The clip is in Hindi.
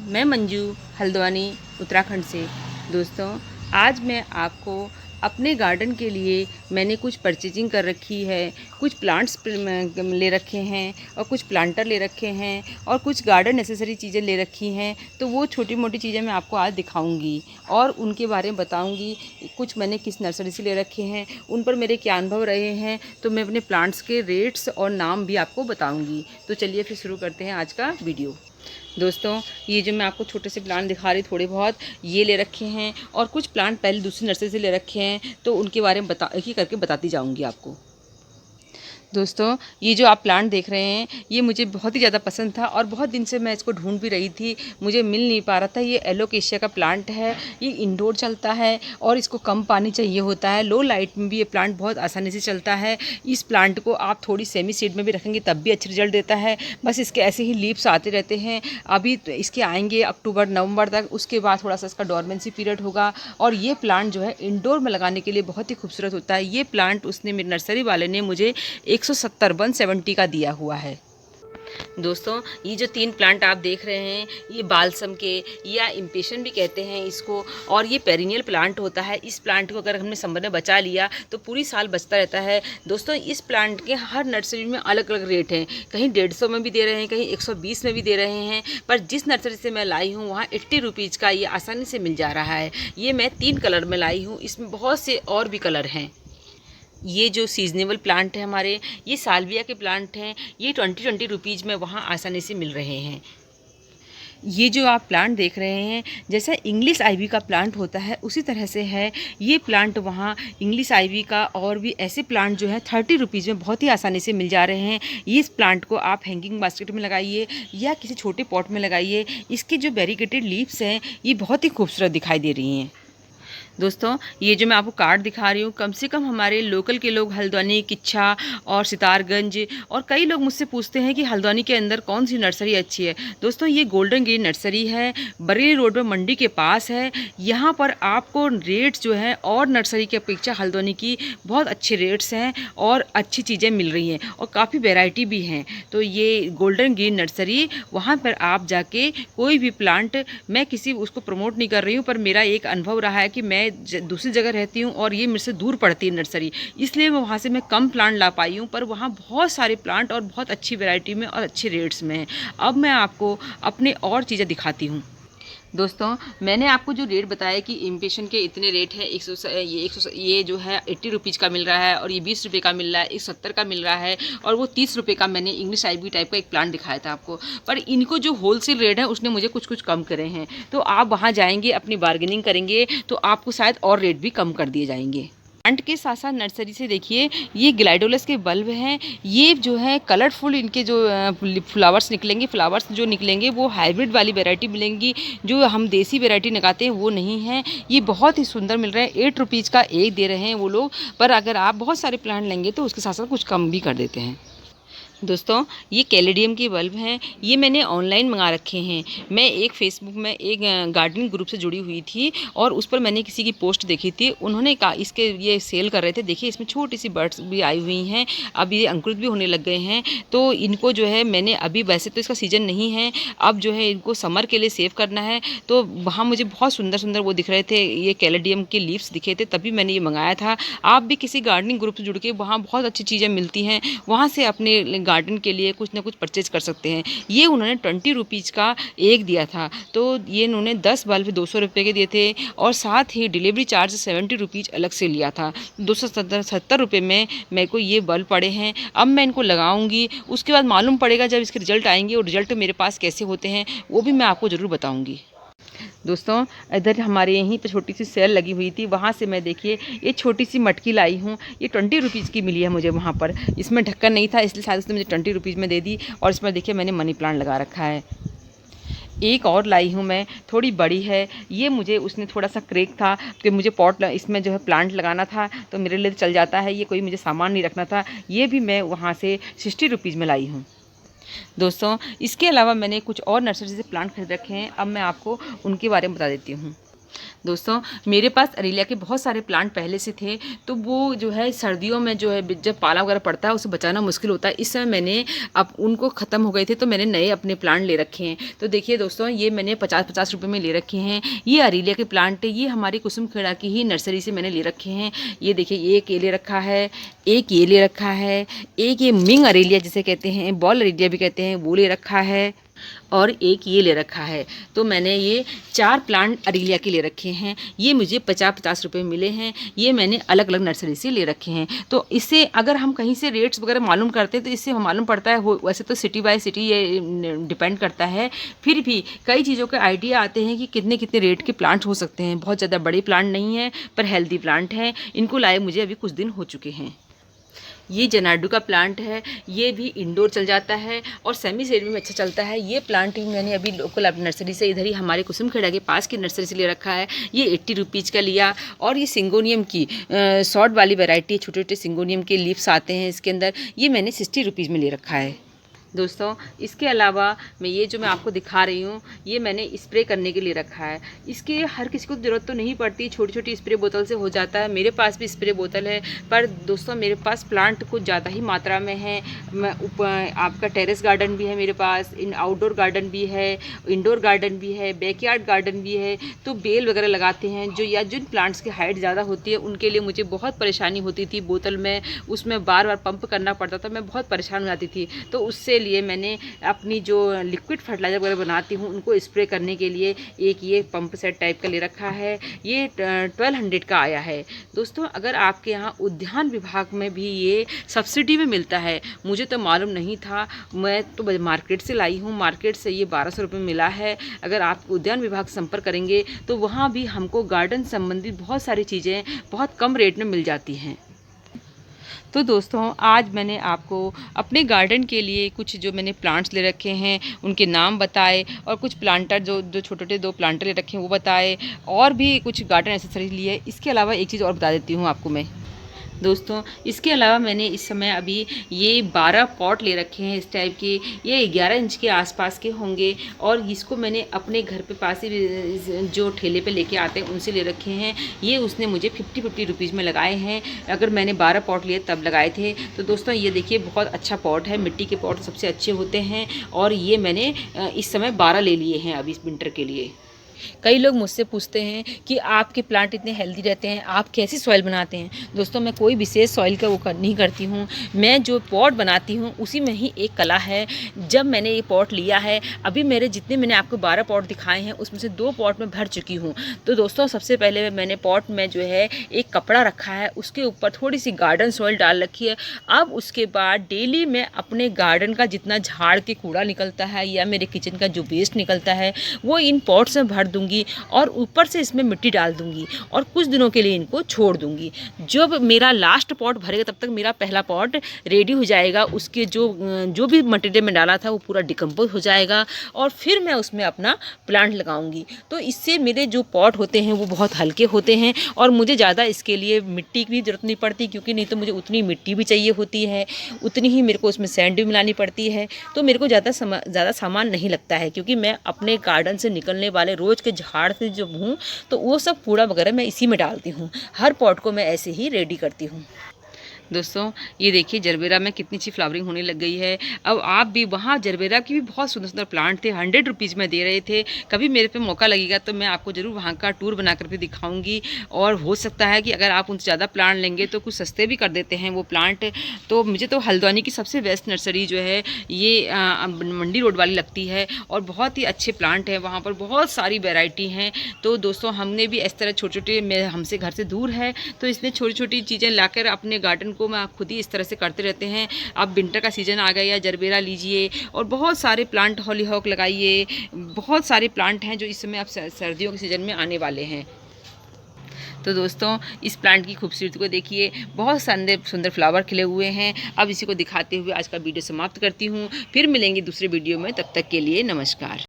मैं मंजू हल्द्वानी उत्तराखंड से। दोस्तों, आज मैं आपको अपने गार्डन के लिए मैंने कुछ परचेजिंग कर रखी है। कुछ प्लांट्स ले रखे हैं और कुछ प्लांटर ले रखे हैं और कुछ गार्डन नेसेसरी चीज़ें ले रखी हैं। तो वो छोटी मोटी चीज़ें मैं आपको आज दिखाऊंगी और उनके बारे में बताऊंगी। कुछ मैंने किस नर्सरी से ले रखे हैं, उन पर मेरे क्या अनुभव रहे हैं, तो मैं अपने प्लांट्स के रेट्स और नाम भी आपको बताऊँगी। तो चलिए फिर शुरू करते हैं आज का वीडियो। दोस्तों, ये जो मैं आपको छोटे से प्लांट दिखा रही थोड़े बहुत ये ले रखे हैं और कुछ प्लांट पहले दूसरी नर्सरी से ले रखे हैं, तो उनके बारे में एक ही करके बताती जाऊंगी आपको। दोस्तों, ये जो आप प्लांट देख रहे हैं ये मुझे बहुत ही ज़्यादा पसंद था और बहुत दिन से मैं इसको ढूंढ भी रही थी, मुझे मिल नहीं पा रहा था। ये एलोकेशिया का प्लांट है। ये इंडोर चलता है और इसको कम पानी चाहिए होता है। लो लाइट में भी ये प्लांट बहुत आसानी से चलता है। इस प्लांट को आप थोड़ी सेमी सीड में भी रखेंगे तब भी अच्छा रिजल्ट देता है। बस इसके ऐसे ही लीव्स आते रहते हैं। अभी तो इसके आएंगे अक्टूबर नवंबर तक, उसके बाद थोड़ा सा इसका डोरमेंसी पीरियड होगा। और ये प्लांट जो है इंडोर में लगाने के लिए बहुत ही खूबसूरत होता है। ये प्लांट उसने मेरे नर्सरी वाले ने मुझे 170 का दिया हुआ है। दोस्तों, ये जो 3 प्लांट आप देख रहे हैं ये बालसम के या इम्पेशन भी कहते हैं इसको, और ये पेरिनियल प्लांट होता है। इस प्लांट को अगर हमने समर में बचा लिया तो पूरी साल बचता रहता है। दोस्तों, इस प्लांट के हर नर्सरी में अलग अलग रेट हैं। कहीं 150 में भी दे रहे हैं, कहीं 120 में भी दे रहे हैं, पर जिस नर्सरी से मैं लाई हूँ वहाँ 80 रुपीज़ का ये आसानी से मिल जा रहा है। ये मैं 3 कलर में लाई हूँ, इसमें बहुत से और भी कलर हैं। ये जो सीजनेबल प्लांट है हमारे, ये साल्विया के प्लांट हैं। ये 20 रुपीज़ में वहाँ आसानी से मिल रहे हैं। ये जो आप प्लांट देख रहे हैं जैसा इंग्लिश आइवी का प्लांट होता है उसी तरह से है ये प्लांट वहाँ। इंग्लिश आइवी का और भी ऐसे प्लांट जो है 30 रुपीज़ में बहुत ही आसानी से मिल जा रहे हैं। इस प्लांट को आप हैंगिंग बास्केट में लगाइए या किसी छोटे पॉट में लगाइए। इसके जो वेरीगेटेड लीव्स हैं ये बहुत ही खूबसूरत दिखाई दे रही हैं। दोस्तों, ये जो मैं आपको कार्ड दिखा रही हूँ, कम से कम हमारे लोकल के लोग हल्द्वानी, किच्छा और सितारगंज, और कई लोग मुझसे पूछते हैं कि हल्द्वानी के अंदर कौन सी नर्सरी अच्छी है। दोस्तों, ये गोल्डन ग्रीन नर्सरी है, बरेली रोड में मंडी के पास है। यहाँ पर आपको रेट्स जो है और नर्सरी की अपेक्षा हल्द्वानी की बहुत अच्छे रेट्स हैं और अच्छी चीज़ें मिल रही हैं और काफ़ी वेराइटी भी हैं। तो ये गोल्डन ग्रीन नर्सरी, वहाँ पर आप जाके कोई भी प्लांट, मैं किसी उसको प्रमोट नहीं कर रही हूँ, पर मेरा एक अनुभव रहा है कि मैं दूसरी जगह रहती हूँ और ये मेरे से दूर पड़ती है नर्सरी, इसलिए मैं वहाँ से मैं कम प्लांट ला पाई हूँ, पर वहाँ बहुत सारे प्लांट और बहुत अच्छी वैरायटी में और अच्छे रेट्स में हैं। अब मैं आपको अपने और चीज़ें दिखाती हूँ। दोस्तों, मैंने आपको जो रेट बताया कि इम्पेशन के इतने रेट है, ये जो है 80 रुपीज़ का मिल रहा है और ये 20 रुपये का मिल रहा है, 170 का मिल रहा है और वो 30 रुपये का मैंने इंग्लिश आइवी टाइप का एक प्लांट दिखाया था आपको। पर इनको जो होलसेल रेट है उसने मुझे कुछ कुछ कम करे हैं। तो आप वहाँ जाएंगे, अपनी बार्गेनिंग करेंगे तो आपको शायद और रेट भी कम कर दिए जाएंगे। प्लांट के साथ साथ नर्सरी से देखिए, ये ग्लाइडोलस के बल्ब हैं। ये जो है कलरफुल, इनके जो फ्लावर्स निकलेंगे, फ्लावर्स जो निकलेंगे वो हाइब्रिड वाली वैरायटी मिलेंगी। जो हम देसी वैरायटी लगाते हैं वो नहीं है। ये बहुत ही सुंदर मिल रहा है। 8 रुपीज़ का एक दे रहे हैं वो लोग, पर अगर आप बहुत सारे प्लांट लेंगे तो उसके साथ साथ कुछ कम भी कर देते हैं। दोस्तों, ये कैलेडियम के बल्ब हैं। ये मैंने ऑनलाइन मंगा रखे हैं। मैं एक फेसबुक में एक गार्डनिंग ग्रुप से जुड़ी हुई थी और उस पर मैंने किसी की पोस्ट देखी थी। उन्होंने कहा इसके ये सेल कर रहे थे। देखिए, इसमें छोटी सी बर्ड्स भी आई हुई हैं, अब ये अंकुरित भी होने लग गए हैं। तो इनको जो है मैंने अभी, वैसे तो इसका सीज़न नहीं है, अब जो है इनको समर के लिए सेव करना है। तो वहाँ मुझे बहुत सुंदर सुंदर वो दिख रहे थे, ये कैलेडियम के लीव्स दिखे थे, तभी मैंने ये मंगाया था। आप भी किसी गार्डनिंग ग्रुप से जुड़ के, वहाँ बहुत अच्छी चीज़ें मिलती हैं, वहाँ से अपने गार्डन के लिए कुछ ना कुछ परचेज कर सकते हैं। ये उन्होंने 20 रुपीज़ का एक दिया था, तो ये इन्होंने 10 बल्ब 200 रुपये के दिए थे और साथ ही डिलीवरी चार्ज 70 रुपीज़ अलग से लिया था। 270 रुपये में मेरे को ये बल्ब पड़े हैं। अब मैं इनको लगाऊंगी, उसके बाद मालूम पड़ेगा जब इसके रिजल्ट आएंगे और रिजल्ट मेरे पास कैसे होते हैं वो भी मैं आपको ज़रूर बताऊँगी। दोस्तों, इधर हमारे यहीं पे छोटी सी सेल लगी हुई थी, वहाँ से मैं देखिए ये छोटी सी मटकी लाई हूँ। ये 20 रुपीज़ की मिली है मुझे वहाँ पर। इसमें ढक्कन नहीं था इसलिए शायद उसने मुझे 20 रुपीज़ में दे दी और इसमें देखिए मैंने मनी प्लांट लगा रखा है। एक और लाई हूँ मैं, थोड़ी बड़ी है। ये मुझे उसने थोड़ा सा क्रेक था कि मुझे पॉट इसमें जो है प्लांट लगाना था, तो मेरे लिए चल जाता है, ये कोई मुझे सामान नहीं रखना था। ये भी मैं वहाँ से 60 रुपीज़ में लाई हूँ। दोस्तों, इसके अलावा मैंने कुछ और नर्सरी से प्लांट खरीद रखे हैं। अब मैं आपको उनके बारे में बता देती हूँ। दोस्तों मेरे पास अरेलिया के बहुत सारे प्लांट पहले से थे, तो वो जो है सर्दियों में जो है जब पाला वगैरह पड़ता है उसे बचाना मुश्किल होता है। इस समय मैंने अब उनको ख़त्म हो गए थे तो मैंने नए अपने प्लांट ले रखे हैं। तो देखिए दोस्तों, ये मैंने 50-50 रुपये में ले रखे हैं। ये अरेलिया के प्लांट है, ये हमारी कुसुम खेड़ा की ही नर्सरी से मैंने ले रखे हैं। ये देखिए, एक ये ले रखा है, एक ये ले रखा है, एक ये मिंग अरेलिया जिसे कहते हैं, बॉल अरेलिया भी कहते हैं, वो ले रखा है, और एक ये ले रखा है। तो मैंने ये 4 प्लांट अरेलिया के ले रखे हैं। ये मुझे 50-50 रुपये मिले हैं। ये मैंने अलग अलग नर्सरी से ले रखे हैं। तो इससे अगर हम कहीं से रेट्स वगैरह मालूम करते हैं तो इससे मालूम पड़ता है। वैसे तो सिटी बाय सिटी ये डिपेंड करता है, फिर भी कई चीज़ों के आइडिया आते हैं कि कितने कितने रेट के प्लांट हो सकते हैं। बहुत ज़्यादा बड़े प्लांट नहीं हैं पर हेल्दी प्लांट हैं। इनको लाए मुझे अभी कुछ दिन हो चुके हैं। ये जनाडू का प्लांट है, ये भी इंडोर चल जाता है और सेमी शेड में अच्छा चलता है। ये प्लांट भी मैंने अभी लोकल नर्सरी से इधर ही हमारे कुसुम खेड़ा के पास की नर्सरी से ले रखा है। ये 80 रुपीज़ का लिया। और ये सिंगोनियम की शॉर्ट वाली वैरायटी, छोटे छोटे सिंगोनियम के लीव्स आते हैं इसके अंदर, ये मैंने 60 रुपीज़ में ले रखा है। दोस्तों इसके अलावा मैं आपको दिखा रही हूँ, ये मैंने स्प्रे करने के लिए रखा है। इसके हर किसी को ज़रूरत तो नहीं पड़ती, छोटी छोटी स्प्रे बोतल से हो जाता है। मेरे पास भी स्प्रे बोतल है, पर दोस्तों मेरे पास प्लांट कुछ ज़्यादा ही मात्रा में है। आपका टेरेस गार्डन भी है मेरे पास, आउटडोर गार्डन भी है, इंडोर गार्डन भी है, बैकयार्ड गार्डन भी है। तो बेल वगैरह लगाते हैं या जिन प्लांट्स की हाइट ज़्यादा होती है उनके लिए मुझे बहुत परेशानी होती थी। बोतल में उसमें बार बार पंप करना पड़ता था, मैं बहुत परेशान हो जाती थी। तो उससे लिए मैंने अपनी जो लिक्विड फर्टिलाइज़र वगैरह बनाती हूँ उनको स्प्रे करने के लिए एक ये पंप सेट टाइप का ले रखा है। ये 1200 का आया है। दोस्तों अगर आपके यहाँ उद्यान विभाग में भी ये सब्सिडी में मिलता है, मुझे तो मालूम नहीं था, मैं तो मार्केट से लाई हूँ। मार्केट से ये 1200 रुपये मिला है। अगर आप उद्यान विभाग संपर्क करेंगे तो वहाँ भी हमको गार्डन संबंधित बहुत सारी चीज़ें बहुत कम रेट में मिल जाती हैं। तो दोस्तों आज मैंने आपको अपने गार्डन के लिए कुछ जो मैंने प्लांट्स ले रखे हैं उनके नाम बताए, और कुछ प्लांटर जो छोटे छोटे 2 प्लांटर ले रखे हैं वो बताए, और भी कुछ गार्डन एक्सेसरीज लिए। इसके अलावा एक चीज़ और बता देती हूँ आपको मैं। दोस्तों इसके अलावा मैंने इस समय अभी ये 12 पॉट ले रखे हैं इस टाइप के। ये 11 इंच के आसपास के होंगे, और इसको मैंने अपने घर पे पास ही जो ठेले पे लेके आते हैं उनसे ले रखे हैं। ये उसने मुझे 50-50 रुपीज़ में लगाए हैं। अगर मैंने 12 पॉट लिए तब लगाए थे। तो दोस्तों ये देखिए बहुत अच्छा पॉट है, मिट्टी के पॉट सबसे अच्छे होते हैं। और ये मैंने इस समय 12 ले लिए हैं अभी इस विंटर के लिए। कई लोग मुझसे पूछते हैं कि आपके प्लांट इतने हेल्दी रहते हैं, आप कैसी सॉइल बनाते हैं। दोस्तों मैं कोई विशेष सॉइल का वो नहीं करती हूँ। मैं जो पॉट बनाती हूँ उसी में ही एक कला है। जब मैंने ये पॉट लिया है, अभी मेरे जितने मैंने आपको 12 पॉट दिखाए हैं उसमें से 2 पॉट में भर चुकी हूँ। तो दोस्तों सबसे पहले मैंने पॉट में जो है एक कपड़ा रखा है, उसके ऊपर थोड़ी सी गार्डन सॉइल डाल रखी है। अब उसके बाद डेली मैं अपने गार्डन का जितना झाड़ के कूड़ा निकलता है या मेरे किचन का जो वेस्ट निकलता है वो इन पॉट्स में भर दूंगी, और ऊपर से इसमें मिट्टी डाल दूंगी, और कुछ दिनों के लिए इनको छोड़ दूंगी। जब मेरा लास्ट पॉट भरेगा तब तक मेरा पहला पॉट रेडी हो जाएगा। उसके जो भी मटेरियल में डाला था वो पूरा डिकम्पोज हो जाएगा, और फिर मैं उसमें अपना प्लांट लगाऊंगी। तो इससे मेरे जो पॉट होते हैं वो बहुत हल्के होते हैं, और मुझे ज़्यादा इसके लिए मिट्टी की ज़रूरत नहीं पड़ती, क्योंकि नहीं तो मुझे उतनी मिट्टी भी चाहिए होती है, उतनी ही मेरे को उसमें सैंड भी मिलानी पड़ती है। तो मेरे को ज़्यादा सामान नहीं लगता है, क्योंकि मैं अपने गार्डन से निकलने वाले रोज़ के झाड़ से जो हूँ तो वो सब कूड़ा वगैरह मैं इसी में डालती हूँ। हर पॉट को मैं ऐसे ही रेडी करती हूँ। दोस्तों ये देखिए जरबेरा में कितनी अच्छी फ्लावरिंग होने लग गई है। अब आप भी वहाँ जरबेरा की भी बहुत सुंदर सुंदर प्लांट थे, 100 रुपीज़ में दे रहे थे। कभी मेरे पे मौका लगेगा तो मैं आपको ज़रूर वहाँ का टूर बना कर भी दिखाऊंगी, और हो सकता है कि अगर आप उनसे ज़्यादा प्लांट लेंगे तो कुछ सस्ते भी कर देते हैं वो प्लांट। तो मुझे तो हल्द्वानी की सबसे बेस्ट नर्सरी जो है ये मंडी रोड वाली लगती है, और बहुत ही अच्छे प्लांट हैं वहाँ पर, बहुत सारी वेराइटी हैं। तो दोस्तों हमने भी इस तरह छोटे छोटे, हमसे घर से दूर है तो इसने छोटी छोटी चीज़ें लाकर अपने गार्डन को मैं खुद ही इस तरह से करते रहते हैं। अब विंटर का सीज़न आ गया, जरबेरा लीजिए, और बहुत सारे प्लांट हॉलीहॉक लगाइए। बहुत सारे प्लांट हैं जो इस समय अब सर्दियों के सीज़न में आने वाले हैं। तो दोस्तों इस प्लांट की खूबसूरती को देखिए, बहुत सुंदर फ्लावर खिले हुए हैं। अब इसी को दिखाते हुए आज का वीडियो समाप्त करती हूँ। फिर मिलेंगे दूसरे वीडियो में, तब तक के लिए नमस्कार।